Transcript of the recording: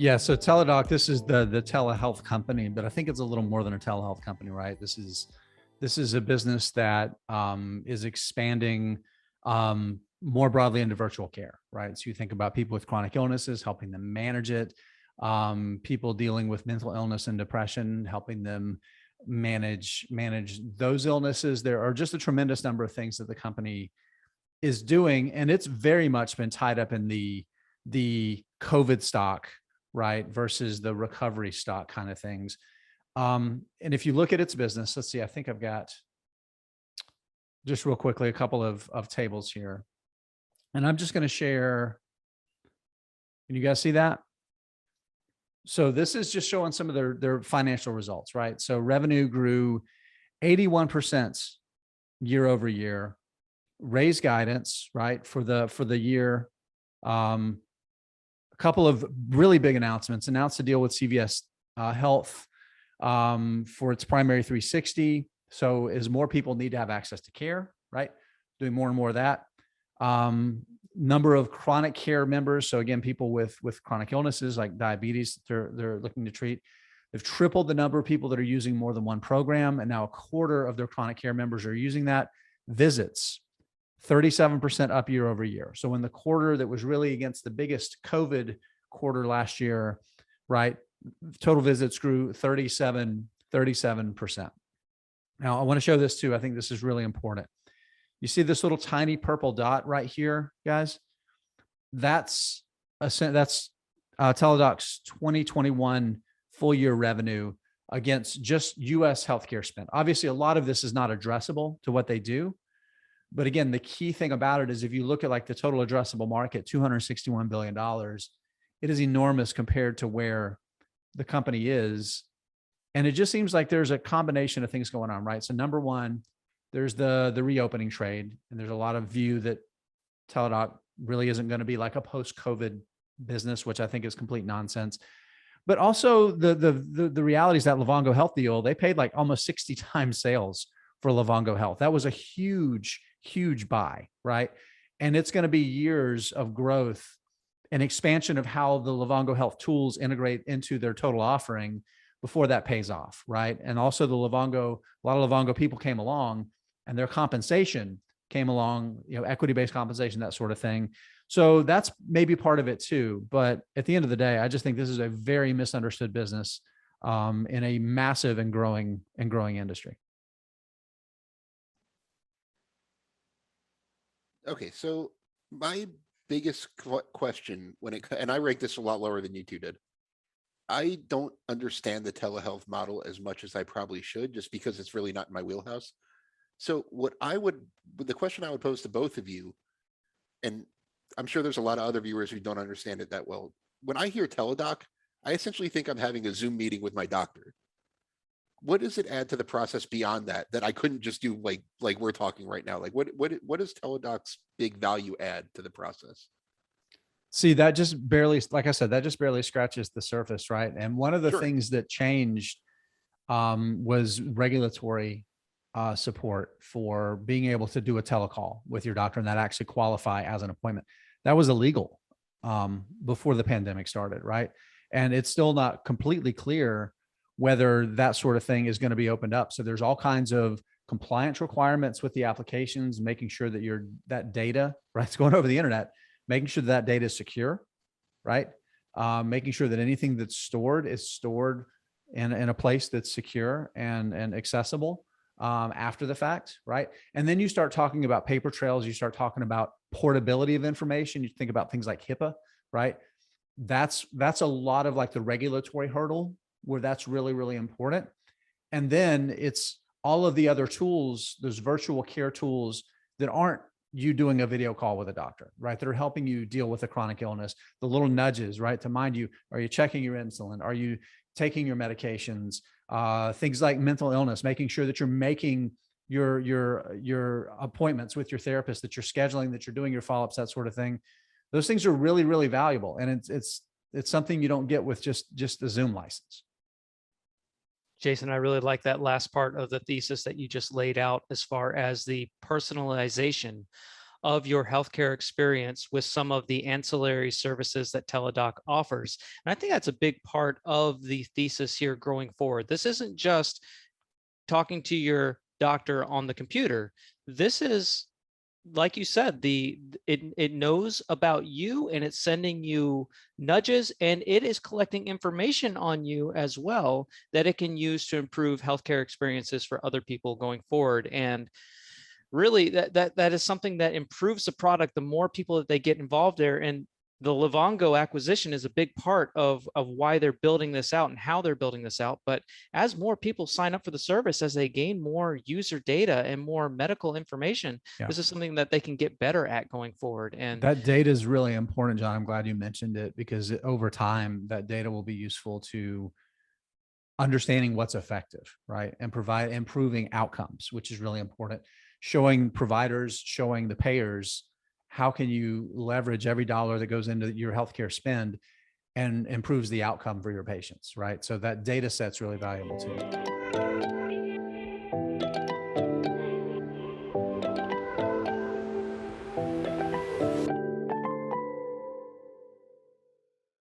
Yeah, so Teladoc, this is the telehealth company, but I think it's a little more than a telehealth company, right? This is a business that is expanding more broadly into virtual care, right? So you think about people with chronic illnesses, helping them manage it, people dealing with mental illness and depression, helping them manage those illnesses. There are just a tremendous number of things that the company is doing, and it's very much been tied up in the COVID stock, right, versus the recovery stock kind of things. And if you look at its business, let's see, I think I've got just real quickly a couple of tables here, and I'm just going to share. Can you guys see that? So this is just showing some of their financial results, right? So revenue grew 81% year over year, raised guidance, right, for the year. A couple of really big announcements. Announced a deal with CVS Health for its primary 360. So as more people need to have access to care, right? Doing more and more of that. Number of chronic care members. So again, people with chronic illnesses like diabetes, they're looking to treat. They've tripled the number of people that are using more than one program, and now a quarter of their chronic care members are using that. Visits, 37% up year over year. So in the quarter that was really against the biggest COVID quarter last year, right, total visits grew 37%. Now I want to show this too. I think this is really important. You see this little tiny purple dot right here, guys? That's Teladoc's 2021 full year revenue against just US healthcare spend. Obviously, a lot of this is not addressable to what they do. But again, the key thing about it is if you look at like the total addressable market, $261 billion, it is enormous compared to where the company is. And it just seems like there's a combination of things going on, right? So number one, there's the reopening trade. And there's a lot of view that Teladoc really isn't going to be like a post-COVID business, which I think is complete nonsense. But also the reality is that Livongo Health deal, they paid like almost 60 times sales for Livongo Health. That was a huge buy, right? And it's going to be years of growth and expansion of how the Livongo Health tools integrate into their total offering before that pays off, right? And also a lot of Livongo people came along and their compensation came along, equity-based compensation, that sort of thing. So that's maybe part of it too. But at the end of the day, I just think this is a very misunderstood business in a massive and growing industry. Okay, so my biggest question and I rank this a lot lower than you two did. I don't understand the telehealth model as much as I probably should, just because it's really not in my wheelhouse. So the question I would pose to both of you, and I'm sure there's a lot of other viewers who don't understand it that well. When I hear Teladoc, I essentially think I'm having a Zoom meeting with my doctor. What does it add to the process beyond that I couldn't just do like we're talking right now? Like what is Teladoc's big value add to the process? See, that just barely, like I said, that just barely scratches the surface, right? And one of the Sure. things that changed was regulatory support for being able to do a telecall with your doctor and that actually qualify as an appointment. That was illegal before the pandemic started, right? And it's still not completely clear whether that sort of thing is going to be opened up. So there's all kinds of compliance requirements with the applications, making sure that that data, right, it's going over the internet, making sure that data is secure, right? Making sure that anything that's stored is stored in a place that's secure and accessible after the fact, right? And then you start talking about paper trails, you start talking about portability of information, you think about things like HIPAA, right? That's a lot of like the regulatory hurdle where that's really, really important. And then it's all of the other tools, those virtual care tools that aren't you doing a video call with a doctor, right? That are helping you deal with a chronic illness, the little nudges, right? To mind you, are you checking your insulin? Are you taking your medications? Things like mental illness, making sure that you're making your appointments with your therapist, that you're scheduling, that you're doing your follow-ups, that sort of thing. Those things are really, really valuable. And it's something you don't get with just the Zoom license. Jason, I really like that last part of the thesis that you just laid out as far as the personalization of your healthcare experience with some of the ancillary services that Teladoc offers. And I think that's a big part of the thesis here growing forward. This isn't just talking to your doctor on the computer. This is, like you said, it knows about you and it's sending you nudges, and it is collecting information on you as well that it can use to improve healthcare experiences for other people going forward. And really that is something that improves the product the more people that they get involved there. And the Livongo acquisition is a big part of why they're building this out and how they're building this out. But as more people sign up for the service, as they gain more user data and more medical information, Yeah. this is something that they can get better at going forward. And That data is really important, John. I'm glad you mentioned it, because over time, that data will be useful to understanding what's effective, right? And provide improving outcomes, which is really important. Showing providers, showing the payers, how can you leverage every dollar that goes into your healthcare spend and improves the outcome for your patients, right? So that data set's really valuable too.